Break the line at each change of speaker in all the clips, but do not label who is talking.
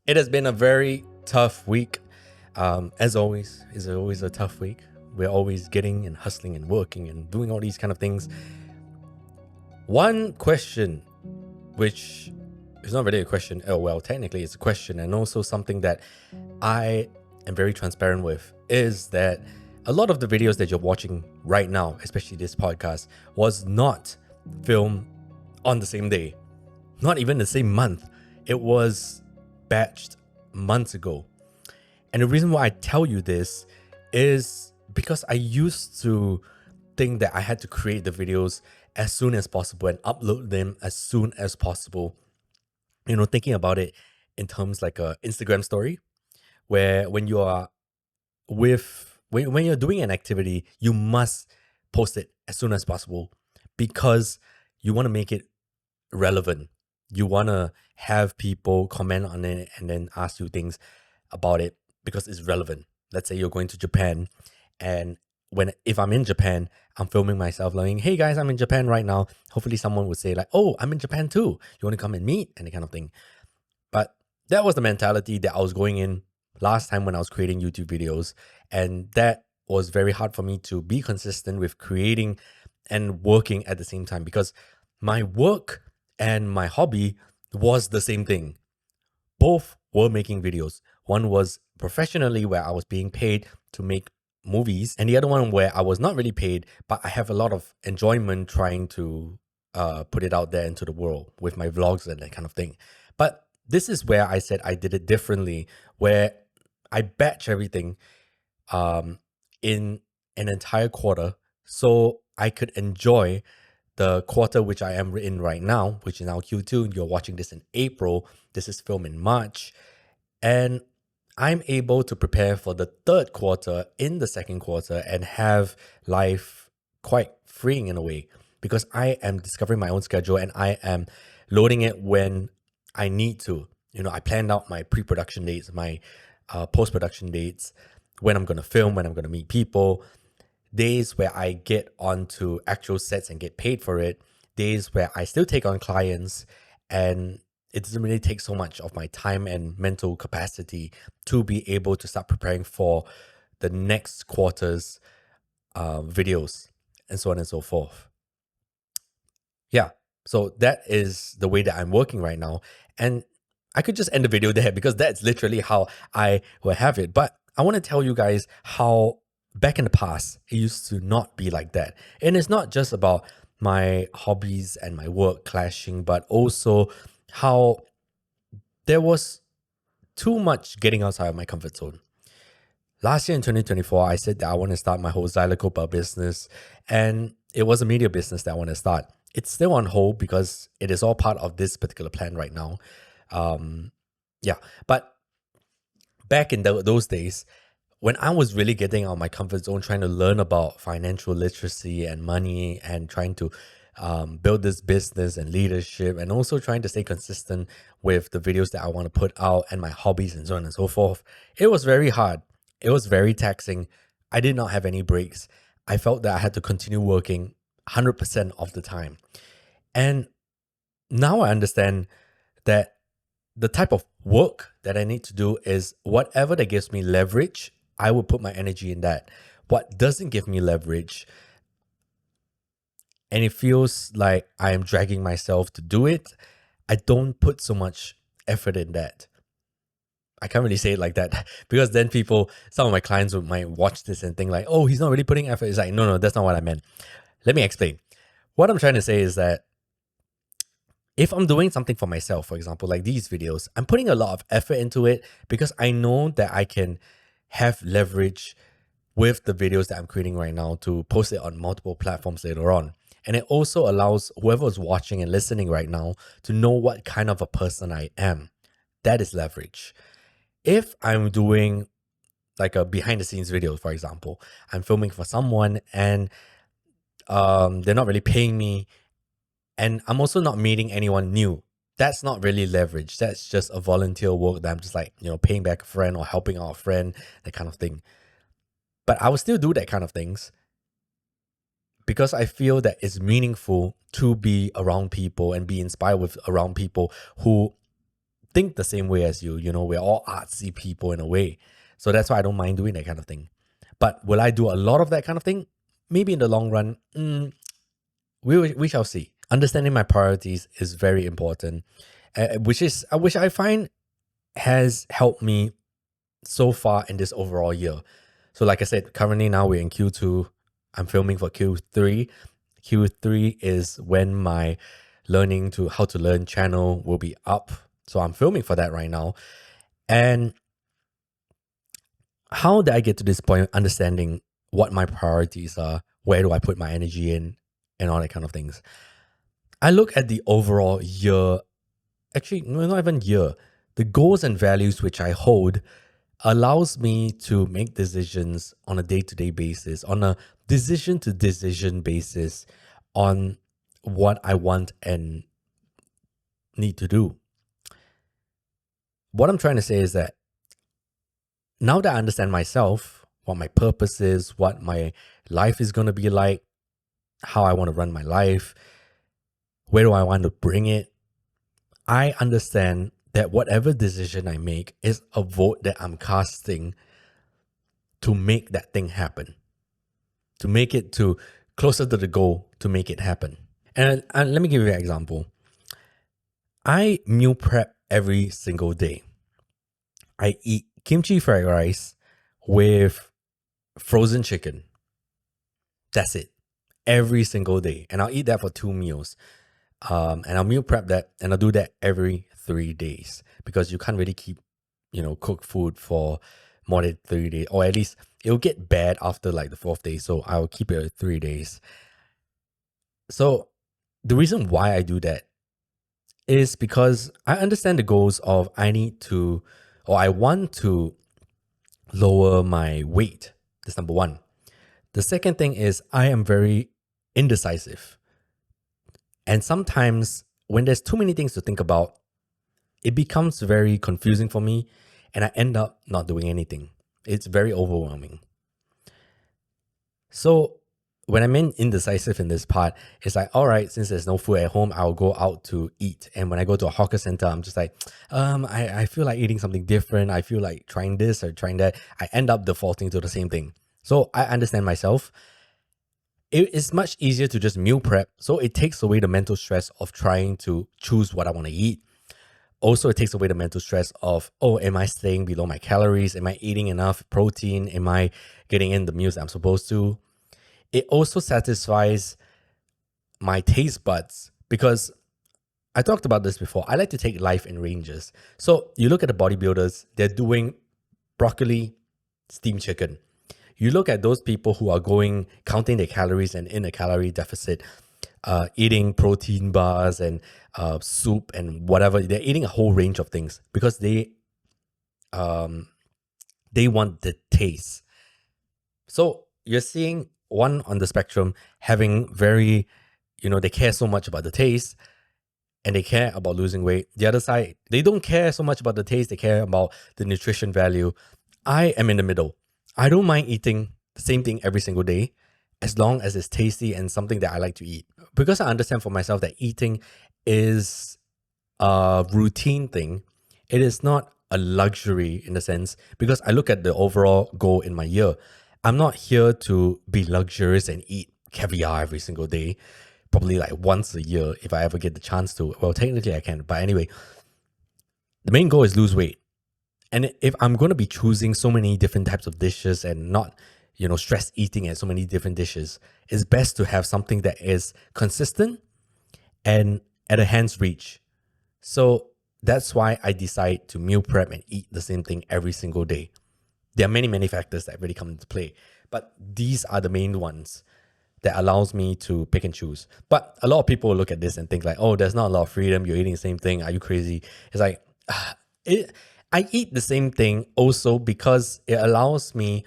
It has been a very tough week. As always, it's always a tough week. We're always getting and hustling and working and doing all these kind of things. One question, which is not really a question, technically it's a question, and also something that I am very transparent with, is that a lot of the videos that you're watching right now, especially this podcast, was not filmed on the same day, not even the same month. It was batched months ago. And the reason why I tell you this is because I used to think that I had to create the videos as soon as possible and upload them as soon as possible. You know, thinking about it in terms like a Instagram story, where when you are when you're doing an activity, you must post it as soon as possible because you want to make it relevant. You want to have people comment on it and then ask you things about it because it's relevant. Let's say you're going to Japan, and if I'm in Japan, I'm filming myself like, hey guys, I'm in Japan right now. Hopefully someone would say like, oh, I'm in Japan too. You want to come and meet? And that kind of thing. But that was the mentality that I was going in last time when I was creating YouTube videos. And that was very hard for me to be consistent with creating and working at the same time, because my work and my hobby was the same thing. Both were making videos. One was professionally, where I was being paid to make movies, and the other one where I was not really paid, but I have a lot of enjoyment trying to put it out there into the world with my vlogs and that kind of thing. But this is where I said I did it differently, where I batch everything in an entire quarter so I could enjoy the quarter which I am in right now, which is now Q2. You're watching this in April. This is filmed in March. And I'm able to prepare for the third quarter in the second quarter and have life quite freeing in a way, because I am discovering my own schedule and I am loading it when I need to. You know, I planned out my pre-production dates, my post-production dates, when I'm going to film, when I'm going to meet people, days where I get onto actual sets and get paid for it, days where I still take on clients, and it doesn't really take so much of my time and mental capacity to be able to start preparing for the next quarter's videos and so on and so forth. Yeah, so that is the way that I'm working right now. And I could just end the video there because that's literally how I will have it. But I want to tell you guys how back in the past, it used to not be like that. And it's not just about my hobbies and my work clashing, but also how there was too much getting outside of my comfort zone. Last year in 2024, I said that I want to start my whole Xylocopa business, and it was a media business that I want to start. It's still on hold because it is all part of this particular plan right now. But back in those days, when I was really getting out of my comfort zone, trying to learn about financial literacy and money and trying to build this business and leadership, and also trying to stay consistent with the videos that I want to put out and my hobbies and so on and so forth, it was very hard. It was very taxing. I did not have any breaks. I felt that I had to continue working 100% of the time. And now I understand that the type of work that I need to do is whatever that gives me leverage, I will put my energy in that. What doesn't give me leverage, and it feels like I am dragging myself to do it, I don't put so much effort in that. I can't really say it like that because then some of my clients might watch this and think like, oh, he's not really putting effort. It's like, no, that's not what I meant. Let me explain. What I'm trying to say is that if I'm doing something for myself, for example, like these videos, I'm putting a lot of effort into it because I know that I can have leverage with the videos that I'm creating right now to post it on multiple platforms later on. And it also allows whoever's watching and listening right now to know what kind of a person I am. That is leverage. If I'm doing like a behind the scenes video, for example, I'm filming for someone and they're not really paying me, and I'm also not meeting anyone new, that's not really leverage. That's just a volunteer work that I'm just like, paying back a friend or helping out a friend, that kind of thing. But I will still do that kind of things because I feel that it's meaningful to be around people and be inspired with around people who think the same way as you. You know, we're all artsy people in a way. So that's why I don't mind doing that kind of thing. But will I do a lot of that kind of thing? Maybe in the long run, we shall see. Understanding my priorities is very important, which I find has helped me so far in this overall year. So like I said, currently now we're in Q2. I'm filming for Q3. Q3 is when my learning to how to learn channel will be up. So I'm filming for that right now. And how did I get to this point of understanding what my priorities are? Where do I put my energy in and all that kind of things? I look at the overall year, actually, no, not even year. The goals and values which I hold allows me to make decisions on a day-to-day basis, on a decision-to-decision basis on what I want and need to do. What I'm trying to say is that now that I understand myself, what my purpose is, what my life is going to be like, how I want to run my life, where do I want to bring it, I understand that whatever decision I make is a vote that I'm casting to make that thing happen, to make it to closer to the goal, to make it happen. And let me give you an example. I meal prep every single day. I eat kimchi fried rice with frozen chicken. That's it. Every single day. And I'll eat that for 2 meals. And I'll meal prep that, and I'll do that every 3 days, because you can't really keep, cook food for more than 3 days, or at least it'll get bad after like the 4th day. So I'll keep it at 3 days. So the reason why I do that is because I understand the goals of I want to lower my weight. That's number one. The second thing is I am very indecisive. And sometimes when there's too many things to think about, it becomes very confusing for me, and I end up not doing anything. It's very overwhelming. So when I'm indecisive in this part, it's like, all right, since there's no food at home, I'll go out to eat. And when I go to a hawker center, I'm just like, I feel like eating something different. I feel like trying this or trying that. I end up defaulting to the same thing. So I understand myself. It is much easier to just meal prep. So it takes away the mental stress of trying to choose what I want to eat. Also, it takes away the mental stress of, am I staying below my calories? Am I eating enough protein? Am I getting in the meals I'm supposed to? It also satisfies my taste buds, because I talked about this before. I like to take life in ranges. So you look at the bodybuilders, they're doing broccoli, steamed chicken. You look at those people who are counting their calories and in a calorie deficit, eating protein bars and soup and whatever. They're eating a whole range of things because they want the taste. So you're seeing one on the spectrum having very, they care so much about the taste and they care about losing weight. The other side, they don't care so much about the taste. They care about the nutrition value. I am in the middle. I don't mind eating the same thing every single day, as long as it's tasty and something that I like to eat. Because I understand for myself that eating is a routine thing. It is not a luxury in a sense, because I look at the overall goal in my year. I'm not here to be luxurious and eat caviar every single day, probably like once a year if I ever get the chance to. Well, technically I can, but anyway, the main goal is lose weight. And if I'm going to be choosing so many different types of dishes and not, stress eating at so many different dishes, it's best to have something that is consistent and at a hand's reach. So that's why I decide to meal prep and eat the same thing every single day. There are many, many factors that really come into play, but these are the main ones that allows me to pick and choose. But a lot of people look at this and think like, there's not a lot of freedom. You're eating the same thing. Are you crazy? It's like, I eat the same thing also because it allows me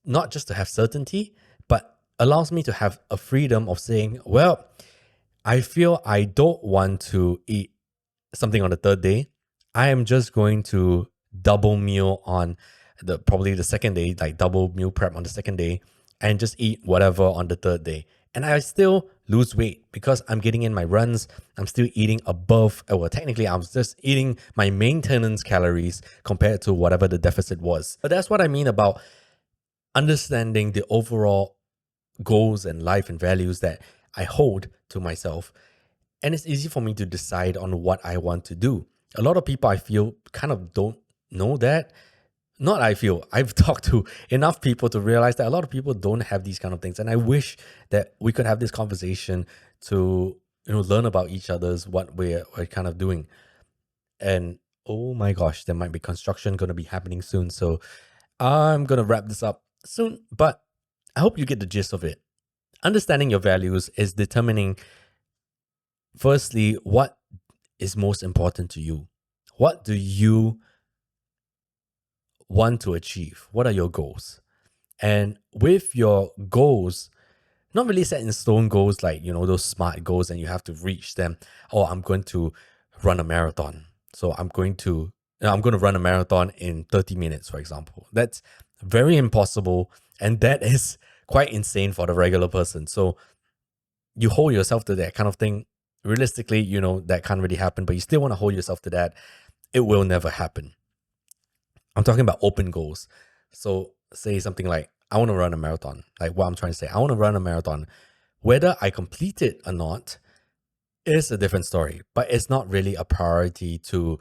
not just to have certainty, but allows me to have a freedom of saying, well, I feel I don't want to eat something on the 3rd day. I am just going to double meal on probably the 2nd day, like double meal prep on the 2nd day, and just eat whatever on the 3rd day. And I still lose weight because I'm getting in my runs. I'm still eating above, well, technically, I was just eating my maintenance calories compared to whatever the deficit was. But that's what I mean about understanding the overall goals and life and values that I hold to myself. And it's easy for me to decide on what I want to do. A lot of people I feel kind of don't know that. Not I feel, I've talked to enough people to realize that a lot of people don't have these kind of things. And I wish that we could have this conversation to, learn about each other's what we're kind of doing. And oh my gosh, there might be construction going to be happening soon. So I'm going to wrap this up soon, but I hope you get the gist of it. Understanding your values is determining, firstly, what is most important to you. What do you want to achieve? What are your goals? And with your goals, not really set in stone goals like, those SMART goals and you have to reach them. Oh, I'm going to run a marathon. So I'm going to run a marathon in 30 minutes, for example. That's very impossible. And that is quite insane for the regular person. So you hold yourself to that kind of thing. Realistically, that can't really happen, but you still want to hold yourself to that. It will never happen. I'm talking about open goals. So say something like, I want to run a marathon. Like what I'm trying to say, I want to run a marathon. Whether I complete it or not is a different story, but it's not really a priority to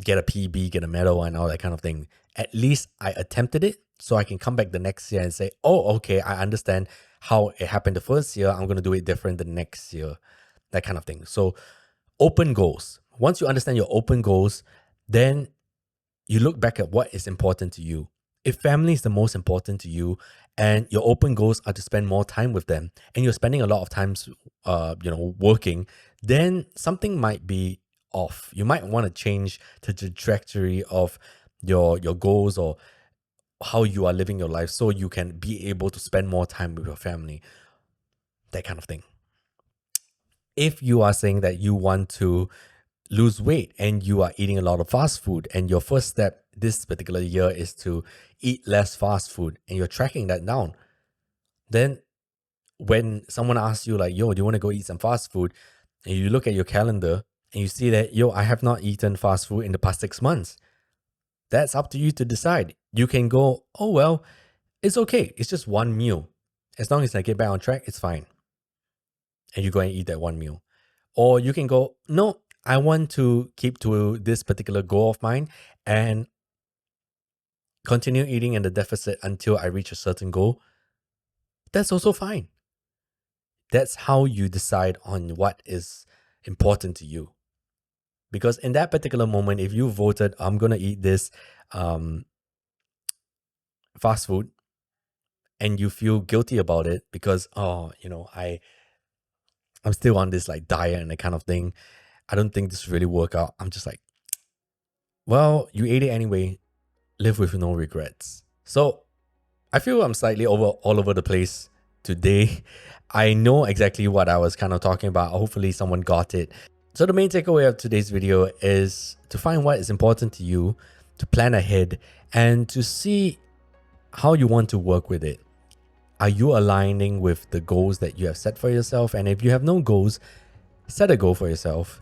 get a PB, get a medal and all that kind of thing. At least I attempted it so I can come back the next year and say, oh, okay, I understand how it happened the first year. I'm going to do it different the next year, that kind of thing. So open goals. Once you understand your open goals, then you look back at what is important to you. If family is the most important to you and your open goals are to spend more time with them and you're spending a lot of times, working, then something might be off. You might want to change the trajectory of your goals or how you are living your life so you can be able to spend more time with your family, that kind of thing. If you are saying that you want to lose weight and you are eating a lot of fast food and your first step this particular year is to eat less fast food and you're tracking that down, then when someone asks you like, yo, do you want to go eat some fast food? And you look at your calendar and you see that, yo, I have not eaten fast food in the past 6 months. That's up to you to decide. You can go, oh, well, it's okay. It's just one meal. As long as I get back on track, it's fine. And you go and eat that one meal. Or you can go, no, I want to keep to this particular goal of mine and continue eating in the deficit until I reach a certain goal. That's also fine. That's how you decide on what is important to you. Because in that particular moment, if you voted, I'm going to eat this fast food and you feel guilty about it because, I'm still on this like diet and that kind of thing. I don't think this really work out. I'm just like, well, you ate it anyway. Live with no regrets. So I feel I'm slightly all over the place today. I know exactly what I was kind of talking about. Hopefully someone got it. So the main takeaway of today's video is to find what is important to you, to plan ahead, and to see how you want to work with it. Are you aligning with the goals that you have set for yourself? And if you have no goals, set a goal for yourself,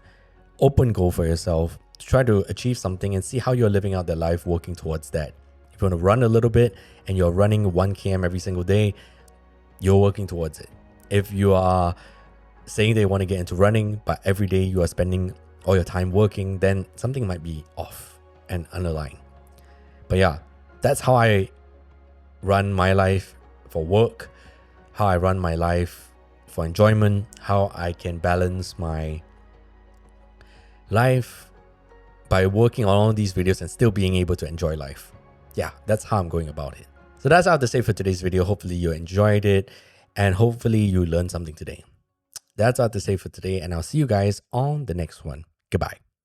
open goal for yourself, to try to achieve something and see how you're living out that life working towards that. If you want to run a little bit and you're running 1 km every single day, you're working towards it. If you are saying they want to get into running, but every day you are spending all your time working, then something might be off and underlying. But yeah, that's how I run my life for work, how I run my life for enjoyment, how I can balance my life by working on all these videos and still being able to enjoy life. Yeah, that's how I'm going about it. So that's all I have to say for today's video. Hopefully you enjoyed it and hopefully you learned something today. That's all I have to say for today, and I'll see you guys on the next one. Goodbye.